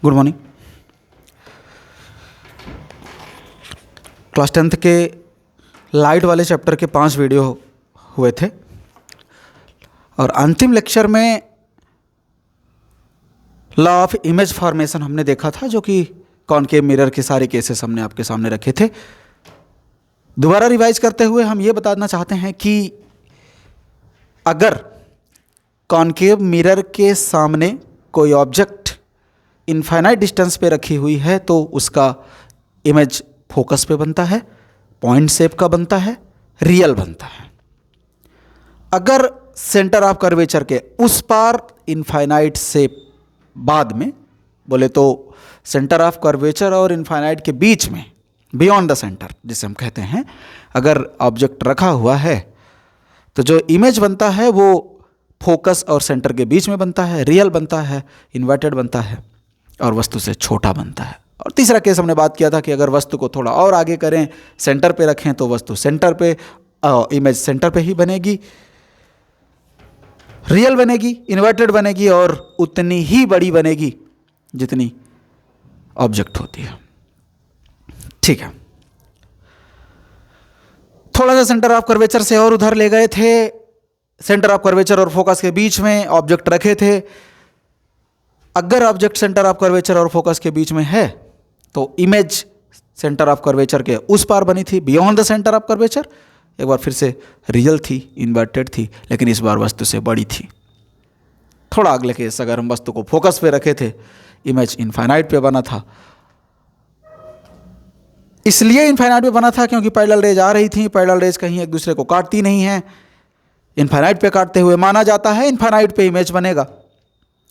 Good morning. Class 10th के light वाले chapter के 5 वीडियो हुए थे और अंतिम लेक्चर में लॉ ऑफ इमेज फॉर्मेशन हमने देखा था, जो कि कॉनकेव मिरर के सारे केसेस हमने आपके सामने रखे थे। दोबारा रिवाइज करते हुए हम ये बताना चाहते हैं कि अगर कॉनकेव मिरर के सामने कोई ऑब्जेक्ट इनफाइनाइट डिस्टेंस पे रखी हुई है तो उसका इमेज फोकस पे बनता है, पॉइंट शेप का बनता है, रियल बनता है। अगर सेंटर ऑफ कर्वेचर के उस पार इनफाइनाइट से बाद में बोले तो सेंटर ऑफ कर्वेचर और इनफाइनाइट के बीच में, बियॉन्ड द सेंटर जिसे हम कहते हैं, अगर ऑब्जेक्ट रखा हुआ है तो जो इमेज बनता है वो फोकस और सेंटर के बीच में बनता है, रियल बनता है, इन्वर्टेड बनता है और वस्तु से छोटा बनता है। और तीसरा केस हमने बात किया था कि अगर वस्तु को थोड़ा और आगे करें, सेंटर पे रखें तो वस्तु सेंटर पे, इमेज सेंटर पे ही बनेगी, रियल बनेगी, इन्वर्टेड बनेगी और उतनी ही बड़ी बनेगी जितनी ऑब्जेक्ट होती है। ठीक है, थोड़ा सा सेंटर ऑफ कर्वेचर से और उधर ले गए थे। सेंटर ऑफ कर्वेचर और फोकस के बीच में ऑब्जेक्ट रखे थे। अगर ऑब्जेक्ट सेंटर ऑफ कर्वेचर और फोकस के बीच में है तो इमेज सेंटर ऑफ कर्वेचर के उस पार बनी थी, beyond the centre of curvature. एक बार फिर से रियल थी, इन्वर्टेड थी, लेकिन इस बार वस्तु से बड़ी थी। थोड़ा अगले केस, अगर हम वस्तु को फोकस पे रखे थे, इमेज इनफाइनाइट पे बना था। इसलिए इनफाइनाइट पे बना था क्योंकि पैरेलल रेज आ रही थी। पैरेलल रेज कहीं एक दूसरे को काटती नहीं है। इनफाइनाइट पे काटते हुए माना जाता है इनफाइनाइट पे इमेज बनेगा,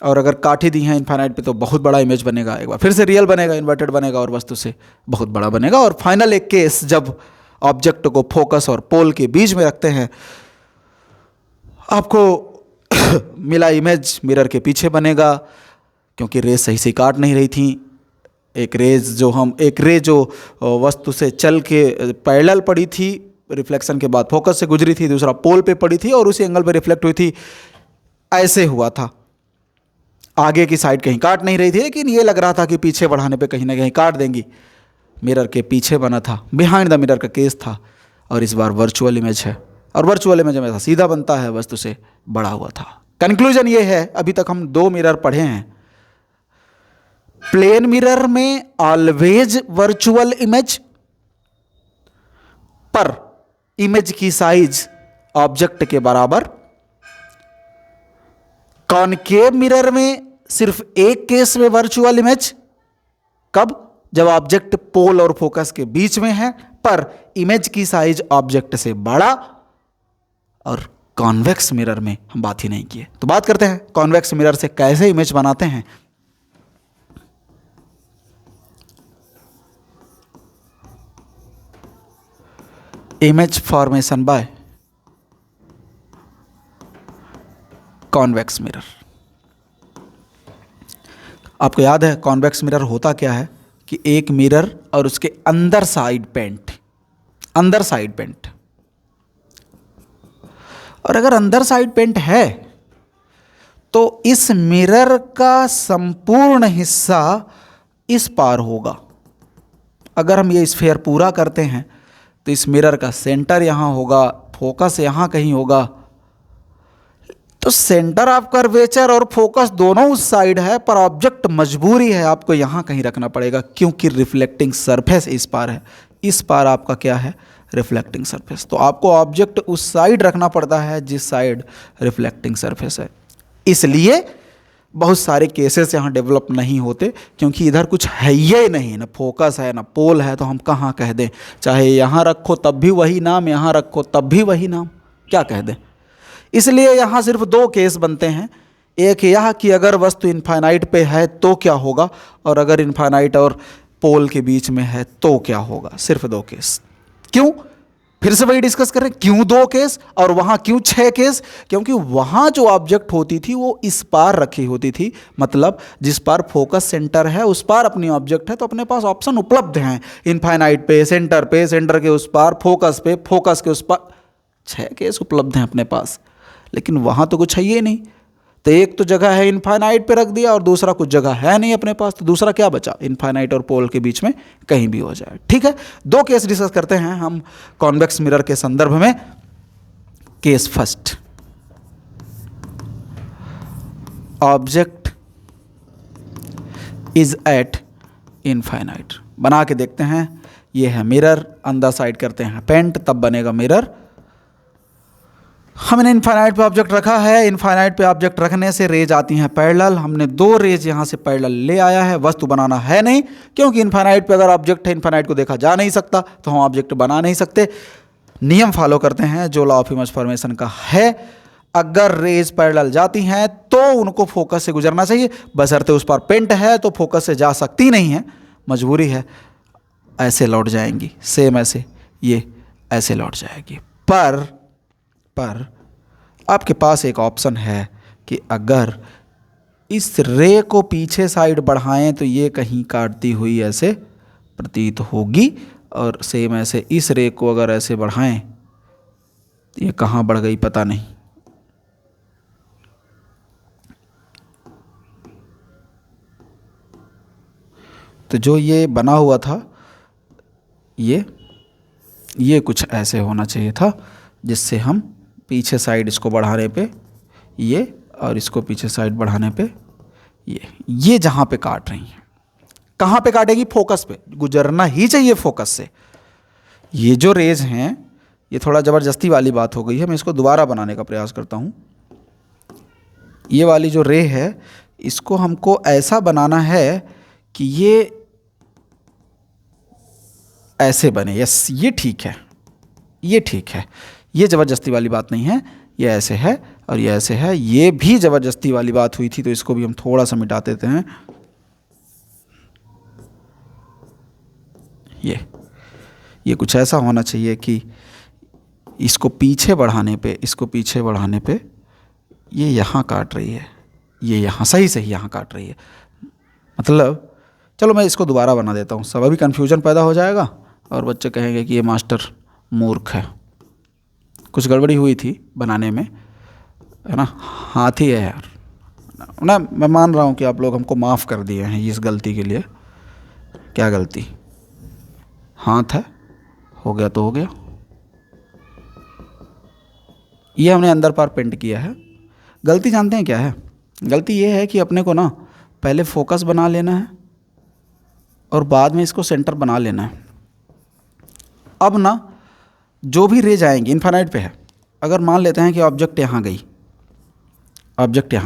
और अगर काटी दी है इनफाइनाइट पे तो बहुत बड़ा इमेज बनेगा। एक बार फिर से रियल बनेगा, इन्वर्टेड बनेगा और वस्तु से बहुत बड़ा बनेगा। और फाइनल एक केस, जब ऑब्जेक्ट को फोकस और पोल के बीच में रखते हैं, आपको मिला इमेज मिरर के पीछे बनेगा क्योंकि रेज सही से काट नहीं रही थी। एक रे जो वस्तु से चल के पैरेलल पड़ी थी, रिफ्लेक्शन के बाद फोकस से गुजरी थी, दूसरा पोल पे पड़ी थी और उसी एंगल पे रिफ्लेक्ट हुई थी। ऐसे हुआ था, आगे की साइड कहीं काट नहीं रही थी, लेकिन ये लग रहा था कि पीछे बढ़ाने पे कहीं ना कहीं काट देंगी। मिरर के पीछे बना था, बिहाइंड द मिरर का केस था। और इस बार वर्चुअल इमेज है, और वर्चुअल इमेज हमेशा सीधा बनता है, वस्तु से बड़ा हुआ था। कंक्लूजन ये है, अभी तक हम 2 मिरर पढ़े हैं। प्लेन मिरर में ऑलवेज वर्चुअल इमेज, पर इमेज की साइज ऑब्जेक्ट के बराबर। कॉनकेव मिरर में सिर्फ एक केस में वर्चुअल इमेज, कब? जब ऑब्जेक्ट पोल और फोकस के बीच में है, पर इमेज की साइज ऑब्जेक्ट से बड़ा। और कॉन्वेक्स मिरर में हम बात ही नहीं किए, तो बात करते हैं कॉन्वेक्स मिरर से कैसे इमेज बनाते हैं। Image formation by convex mirror. आपको याद है कॉन्वेक्स मिरर होता क्या है कि एक मिरर और उसके अंदर साइड पेंट, और अगर अंदर साइड पेंट है तो इस मिरर का संपूर्ण हिस्सा इस पार होगा। अगर हम ये स्फीयर पूरा करते हैं तो इस मिरर का सेंटर यहाँ होगा, फोकस यहाँ कहीं होगा। तो सेंटर ऑफ कर्वेचर और फोकस दोनों उस साइड है, पर ऑब्जेक्ट मजबूरी है आपको यहाँ कहीं रखना पड़ेगा क्योंकि रिफ्लेक्टिंग सरफेस इस पार है। इस पार आपका क्या है? Reflecting surface. तो आपको ऑब्जेक्ट उस साइड रखना पड़ता है जिस साइड रिफ्लेक्टिंग सरफेस है। इसलिए बहुत सारे केसेस यहाँ डेवलप नहीं होते क्योंकि इधर कुछ है ही नहीं, ना फोकस है ना पोल है, तो हम कहाँ कह दें? चाहे यहाँ रखो तब भी वही नाम, यहाँ रखो तब भी वही नाम, क्या कह दें? इसलिए यहाँ सिर्फ 2 केस बनते हैं। एक यह कि अगर वस्तु इनफाइनाइट पे है तो क्या होगा, और अगर इनफाइनाइट और पोल के बीच में है तो क्या होगा। सिर्फ 2 केस। क्यों? फिर से वही डिस्कस करें, क्यों 2 केस और वहाँ क्यों 6 केस? क्योंकि वहाँ जो ऑब्जेक्ट होती थी वो इस पार रखी होती थी, मतलब जिस पार फोकस सेंटर है उस पार अपनी ऑब्जेक्ट है, तो अपने पास ऑप्शन उपलब्ध हैं। इनफाइनाइट पे, सेंटर के उस पार, फोकस पे, फोकस के उस पार, 6 केस उपलब्ध हैं अपने पास। लेकिन वहाँ तो कुछ है ही नहीं, तो एक तो जगह है इनफाइनाइट पे रख दिया और दूसरा कुछ जगह है नहीं अपने पास, तो दूसरा क्या बचा, इनफाइनाइट और पोल के बीच में कहीं भी हो जाए। ठीक है, दो केस डिस्कस करते हैं हम कॉन्वेक्स मिरर के संदर्भ में। Case first, object is eight infinite. बना के देखते हैं, ये है मिरर, अंदर साइड करते हैं पेंट, तब बनेगा मिरर। हमने इनफाइनाइट पे ऑब्जेक्ट रखा है, इनफाइनाइट पे ऑब्जेक्ट रखने से रेज आती हैं पैरेलल। हमने दो रेज यहाँ से पैरेलल ले आया है, वस्तु बनाना है नहीं, क्योंकि इनफाइनाइट पे अगर ऑब्जेक्ट है, इनफाइनाइट को देखा जा नहीं सकता, तो हम ऑब्जेक्ट बना नहीं सकते। नियम फॉलो करते हैं जो लॉ ऑफ इमेज फॉर्मेशन का है, अगर रेज पैरेलल जाती हैं तो उनको फोकस से गुजरना चाहिए, बशर्ते उस पर पेंट है तो फोकस से जा सकती नहीं है, मजबूरी है, ऐसे लौट जाएंगी, सेम ऐसे ये ऐसे लौट जाएगी। पर आपके पास एक ऑप्शन है कि अगर इस रे को पीछे साइड बढ़ाएं तो ये कहीं काटती हुई ऐसे प्रतीत होगी, और सेम ऐसे इस रे को अगर ऐसे बढ़ाएं तो ये कहाँ बढ़ गई पता नहीं। तो जो ये बना हुआ था ये कुछ ऐसे होना चाहिए था, जिससे हम पीछे साइड इसको बढ़ाने पे ये, और इसको पीछे साइड बढ़ाने पे ये जहाँ पे काट रही हैं, कहाँ पे काटेगी, फोकस पे, गुजरना ही चाहिए फोकस से। ये जो रेज हैं ये थोड़ा ज़बरदस्ती वाली बात हो गई है, मैं इसको दोबारा बनाने का प्रयास करता हूँ। ये वाली जो रे है इसको हमको ऐसा बनाना है कि ये ऐसे बने। यस, ये ठीक है, ये ठीक है, ये ज़बरदस्ती वाली बात नहीं है, ये ऐसे है और ये ऐसे है। ये भी ज़बरदस्ती वाली बात हुई थी, तो इसको भी हम थोड़ा सा मिटा देते हैं। ये कुछ ऐसा होना चाहिए कि इसको पीछे बढ़ाने पे ये यहाँ काट रही है, ये यहाँ सही यहाँ काट रही है। मतलब चलो मैं इसको दोबारा बना देता हूँ, सब अभी कन्फ्यूजन पैदा हो जाएगा और बच्चे कहेंगे कि ये मास्टर मूर्ख है, कुछ गड़बड़ी हुई थी बनाने में, है ना, हाथ ही है यार ना। मैं मान रहा हूँ कि आप लोग हमको माफ़ कर दिए हैं इस गलती के लिए। क्या गलती, हाथ है, हो गया तो हो गया। ये हमने अंदर पार पेंट किया है। गलती जानते हैं क्या है, गलती ये है कि अपने को ना पहले फोकस बना लेना है और बाद में इसको सेंटर बना लेना है। अब ना जो भी रेज आएंगी, इनफाइनाइट पे है, अगर मान लेते हैं कि ऑब्जेक्ट यहाँ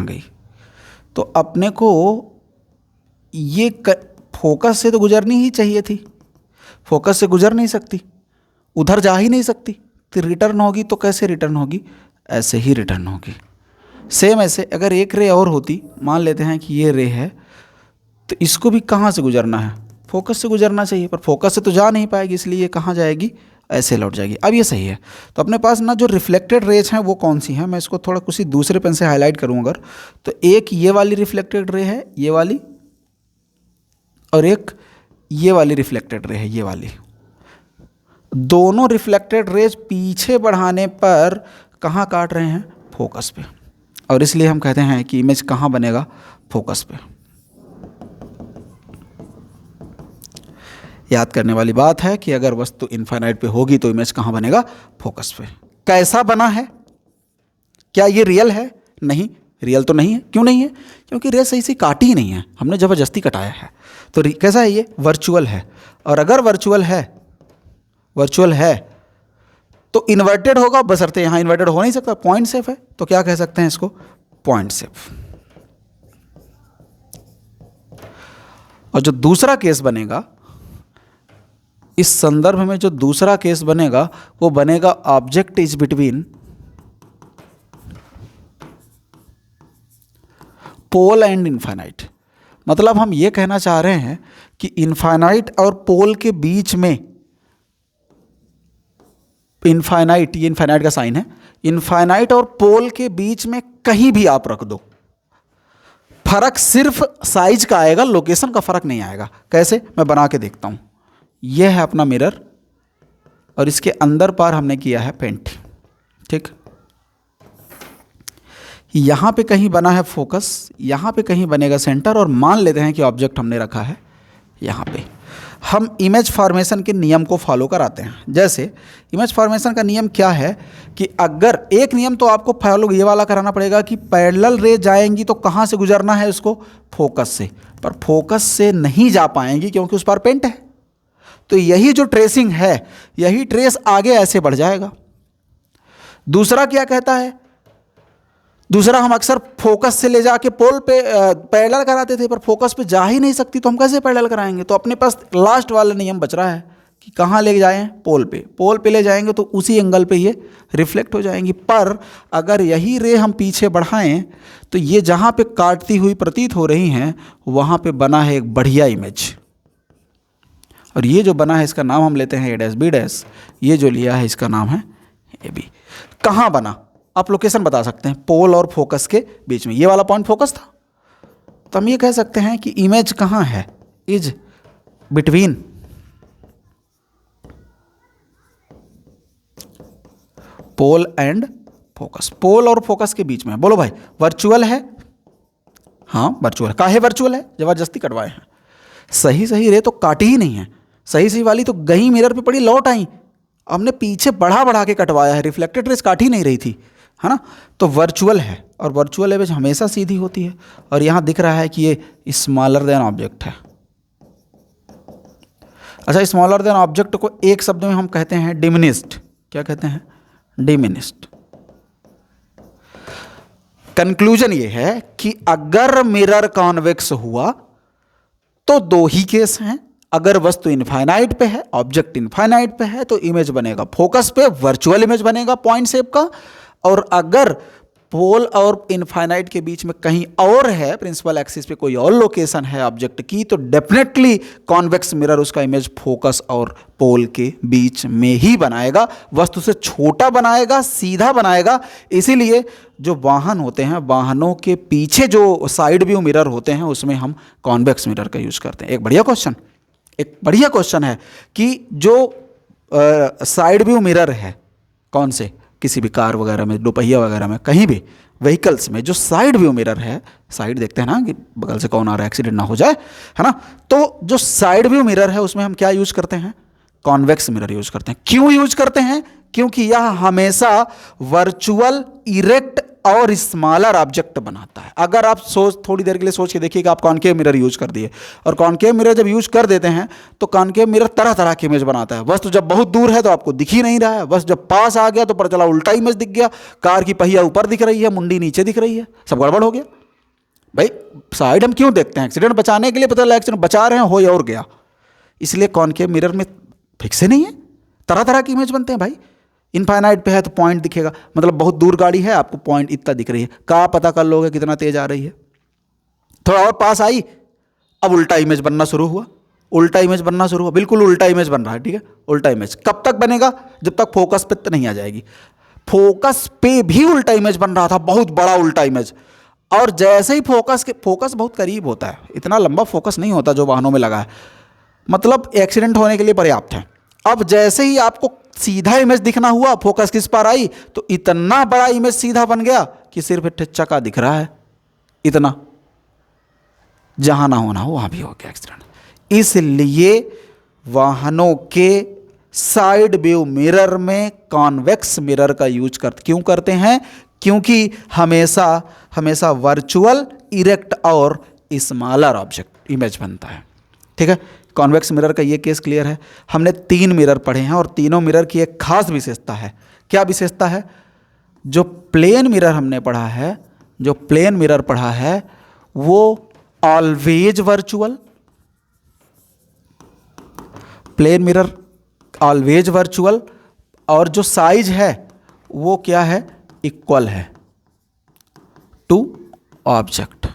गई, तो अपने को ये फोकस से तो गुजरनी ही चाहिए थी, फोकस से गुजर नहीं सकती, उधर जा ही नहीं सकती, तो रिटर्न होगी तो कैसे रिटर्न होगी, ऐसे ही रिटर्न होगी। सेम ऐसे अगर एक रे और होती, मान लेते हैं कि ये रे है, तो इसको भी कहाँ से गुजरना है, फोकस से गुजरना चाहिए, पर फोकस से तो जा नहीं पाएगी, इसलिए ये कहाँ जाएगी, ऐसे लौट जाएगी। अब ये सही है। तो अपने पास ना जो रिफ्लेक्टेड रेज हैं वो कौन सी हैं, मैं इसको थोड़ा किसी दूसरे पेन से हाईलाइट करूँ अगर, तो एक ये वाली रिफ्लेक्टेड रे है, ये वाली, और एक ये वाली रिफ्लेक्टेड रे है, ये वाली। दोनों रिफ्लेक्टेड रेज पीछे बढ़ाने पर कहाँ काट रहे हैं, फोकस पे, और इसलिए हम कहते हैं कि इमेज कहाँ बनेगा, फोकस पे। याद करने वाली बात है कि अगर वस्तु इनफाइनाइट पे होगी तो इमेज कहाँ बनेगा, फोकस पे। कैसा बना है, क्या ये रियल है, नहीं, रियल तो नहीं है। क्यों नहीं है, क्योंकि रे सही से काटी ही नहीं है, हमने ज़बरदस्ती कटाया है। तो कैसा है, ये वर्चुअल है, और अगर वर्चुअल है तो इन्वर्टेड होगा, बशर्ते यहाँ इन्वर्टेड हो नहीं सकता, पॉइंट सेफ है, तो क्या कह सकते हैं इसको, पॉइंट सेफ। और जो दूसरा केस बनेगा इस संदर्भ में, जो दूसरा केस बनेगा वो बनेगा object is between pole and infinite. मतलब हम ये कहना चाह रहे हैं कि इनफाइनाइट और पोल के बीच में, इनफाइनाइट, ये इनफाइनाइट का साइन है, इनफाइनाइट और पोल के बीच में कहीं भी आप रख दो, फर्क सिर्फ साइज का आएगा, लोकेशन का फर्क नहीं आएगा। कैसे, मैं बना के देखता हूं। यह है अपना मिरर और इसके अंदर पार हमने किया है पेंट, ठीक। यहाँ पे कहीं बना है फोकस, यहाँ पे कहीं बनेगा सेंटर, और मान लेते हैं कि ऑब्जेक्ट हमने रखा है यहाँ पे। हम इमेज फॉर्मेशन के नियम को फॉलो कराते हैं। जैसे इमेज फॉर्मेशन का नियम क्या है कि अगर एक नियम तो आपको फॉलो ये वाला कराना पड़ेगा कि पैरेलल रे जाएंगी तो कहाँ से गुजरना है उसको, फोकस से, पर फोकस से नहीं जा पाएंगी क्योंकि उस पर पेंट है। तो यही जो ट्रेसिंग है, यही ट्रेस आगे ऐसे बढ़ जाएगा। दूसरा क्या कहता है, दूसरा हम अक्सर फोकस से ले जाके पोल पे पैरेलल कराते थे, पर फोकस पे जा ही नहीं सकती तो हम कैसे पैरेलल कराएंगे। तो अपने पास लास्ट वाला नियम बच रहा है कि कहाँ ले जाएं, पोल पे। पोल पे ले जाएंगे तो उसी एंगल पे ये रिफ्लेक्ट हो जाएंगी। पर अगर यही रे हम पीछे बढ़ाएं तो ये जहाँ पे काटती हुई प्रतीत हो रही हैं वहाँ पे बना है एक बढ़िया इमेज, और ये जो बना है इसका नाम हम लेते हैं ए डैश बी डैश, ये जो लिया है इसका नाम है ए बी। कहाँ बना, आप लोकेशन बता सकते हैं, पोल और फोकस के बीच में। ये वाला पॉइंट फोकस था, तो हम ये कह सकते हैं कि इमेज कहाँ है, is between pole and focus. Pole और फोकस के बीच में। बोलो भाई, वर्चुअल है? हाँ वर्चुअल। काहे वर्चुअल है? जबरदस्ती कटवाए हैं। सही सही रे तो काटी ही नहीं है, सही सही वाली तो गई मिरर पे पड़ी, लौट आई। हमने पीछे बढ़ा बढ़ा के कटवाया है, रिफ्लेक्टेड रेस काट ही नहीं रही थी, है ना। तो वर्चुअल है, और वर्चुअल इमेज हमेशा सीधी होती है। और यहाँ दिख रहा है कि ये स्मॉलर देन ऑब्जेक्ट है। अच्छा, स्मॉलर देन ऑब्जेक्ट को एक शब्द में हम कहते हैं डिमिनिस्ड। क्या कहते हैं? डिमिनिस्ड। कंक्लूजन ये है कि अगर मिरर कॉन्वेक्स हुआ तो दो ही केस हैं। अगर वस्तु इनफाइनाइट पे है, ऑब्जेक्ट इनफाइनाइट पे है, तो इमेज बनेगा फोकस पे, वर्चुअल इमेज बनेगा पॉइंट शेप का। और अगर पोल और इनफाइनाइट के बीच में कहीं और है, प्रिंसिपल एक्सिस पे कोई और लोकेशन है ऑब्जेक्ट की, तो डेफिनेटली कॉन्वेक्स मिरर उसका इमेज फोकस और पोल के बीच में ही बनाएगा, वस्तु से छोटा बनाएगा, सीधा बनाएगा। इसीलिए जो वाहन होते हैं, वाहनों के पीछे जो साइड व्यू मिरर होते हैं, उसमें हम कॉन्वेक्स मिरर का यूज करते हैं। एक बढ़िया क्वेश्चन है कि जो साइड व्यू मिरर है, कौन से, किसी भी कार वगैरह में, दोपहिया वगैरह में, कहीं भी व्हीकल्स में जो साइड व्यू मिरर है, साइड देखते हैं ना कि बगल से कौन आ रहा है, एक्सीडेंट ना हो जाए, है ना। तो जो साइड व्यू मिरर है उसमें हम क्या यूज करते हैं? कॉन्वेक्स मिरर यूज करते हैं। क्यों यूज करते हैं? क्योंकि यह हमेशा वर्चुअल, इरेक्ट और स्मॉलर ऑब्जेक्ट बनाता है। अगर आप थोड़ी देर के लिए सोच के देखिए कि आप कॉनकेव मिरर यूज कर दिए, और कॉनकेव मिरर जब यूज कर देते हैं तो कॉनकेव मिरर तरह तरह की इमेज बनाता है। वस्तु जब बहुत दूर है तो आपको दिख ही नहीं रहा है, वस्तु जब पास आ गया तो पता चला उल्टा इमेज दिख गया, कार की पहिया ऊपर दिख रही है, मुंडी नीचे दिख रही है, सब गड़बड़ हो गया। भाई साइड हम क्यों देखते हैं? एक्सीडेंट बचाने के लिए, पता चला एक्सीडेंट बचा रहे हैं, हो और गया। इसलिए कॉनकेव मिरर में फिक्स नहीं है, तरह तरह की इमेज बनते हैं भाई। इनफाइनाइट पे है तो पॉइंट दिखेगा, मतलब बहुत दूर गाड़ी है, आपको पॉइंट इतना दिख रही है, कहाँ पता कर लोगे कितना तेज आ रही है। थोड़ा और पास आई, अब उल्टा इमेज बनना शुरू हुआ, बिल्कुल उल्टा इमेज बन रहा है। ठीक है, उल्टा इमेज कब तक बनेगा? जब तक फोकस पे नहीं आ जाएगी। फोकस पे भी उल्टा इमेज बन रहा था, बहुत बड़ा उल्टा इमेज। और जैसे ही फोकस बहुत करीब होता है, इतना लंबा फोकस नहीं होता जो वाहनों में लगा है, मतलब एक्सीडेंट होने के लिए पर्याप्त है। अब जैसे ही आपको सीधा इमेज दिखना हुआ, फोकस किस पर आई, तो इतना बड़ा इमेज सीधा बन गया कि सिर्फ चक्का दिख रहा है, इतना, जहां ना होना हो वहां भी हो गया एक्सीडेंट। इसलिए वाहनों के साइड व्यू मिरर में कॉन्वेक्स मिरर का यूज क्यों करते हैं? क्योंकि हमेशा वर्चुअल, इरेक्ट और स्मॉलर ऑब्जेक्ट इमेज बनता है। ठीक है, कॉन्वेक्स मिरर का ये केस क्लियर है। हमने 3 मिरर पढ़े हैं, और तीनों मिरर की एक खास विशेषता है। क्या विशेषता है? जो प्लेन मिरर हमने पढ़ा है, वो always virtual, plane mirror always virtual, और जो साइज है वो क्या है? इक्वल है टू ऑब्जेक्ट।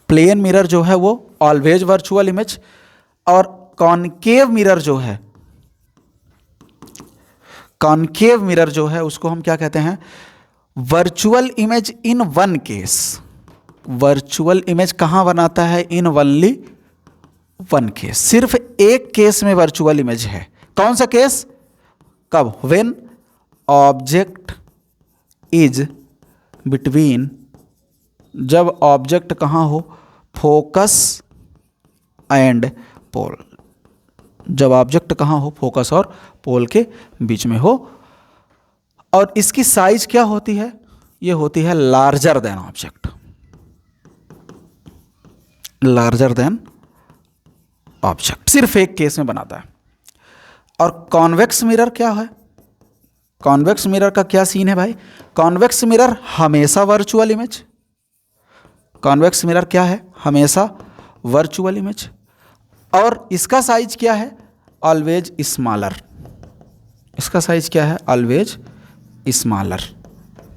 प्लेन मिरर जो है वो ऑलवेज वर्चुअल इमेज, और कॉनकेव मिरर जो है उसको हम क्या कहते हैं? Virtual image in one case. Virtual image कहां बनाता है? In only one case. सिर्फ एक केस में वर्चुअल इमेज है। कौन सा केस? कब? व्हेन ऑब्जेक्ट इज बिटवीन, जब ऑब्जेक्ट कहाँ हो, फोकस एंड पोल, जब ऑब्जेक्ट कहाँ हो, फोकस और पोल के बीच में हो। और इसकी साइज क्या होती है, ये होती है larger than object, larger than object, सिर्फ एक केस में बनाता है। और कॉन्वेक्स मिरर क्या है, कॉन्वेक्स मिरर का क्या सीन है भाई, कॉन्वेक्स मिरर हमेशा वर्चुअल इमेज, कॉन्वेक्स मिरर क्या है, हमेशा वर्चुअल इमेज। और इसका साइज क्या है, ऑलवेज स्मॉलर, इसका साइज क्या है, always smaller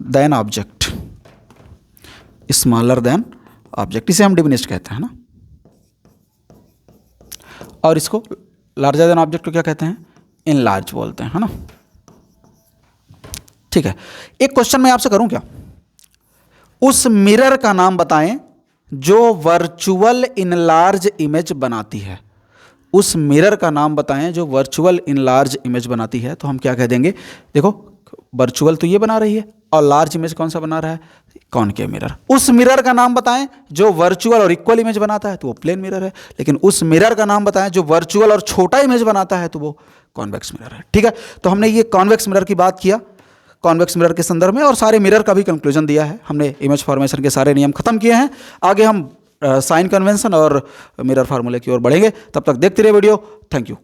than object, smaller than object, इसे हम डिमिनिश्ड कहते हैं ना। और इसको लार्जर देन ऑब्जेक्ट को क्या कहते हैं, इनलार्ज बोलते हैं, है ना। ठीक है, एक क्वेश्चन मैं आपसे करूं क्या, उस मिरर का नाम बताएं जो वर्चुअल इनलार्ज इमेज बनाती है, उस मिरर का नाम बताएं जो वर्चुअल इनलार्ज इमेज बनाती है। तो हम क्या कह देंगे, देखो वर्चुअल तो ये बना रही है और लार्ज इमेज कौन सा बना रहा है, कॉनकेव मिरर। उस मिरर का नाम बताएं जो वर्चुअल और इक्वल इमेज बनाता है, तो वो प्लेन मिरर है। लेकिन उस मिरर का नाम बताएं जो वर्चुअल और छोटा इमेज बनाता है, तो वो कॉन्वेक्स मिरर है। ठीक है, तो हमने ये कॉन्वेक्स मिरर की बात किया, कॉन्वेक्स मिरर के संदर्भ में, और सारे मिरर का भी कंक्लूजन दिया है हमने, इमेज फॉर्मेशन के सारे नियम खत्म किए हैं। आगे हम साइन कन्वेंशन और मिरर फार्मूले की ओर बढ़ेंगे। तब तक देखते रहिए वीडियो। Thank you.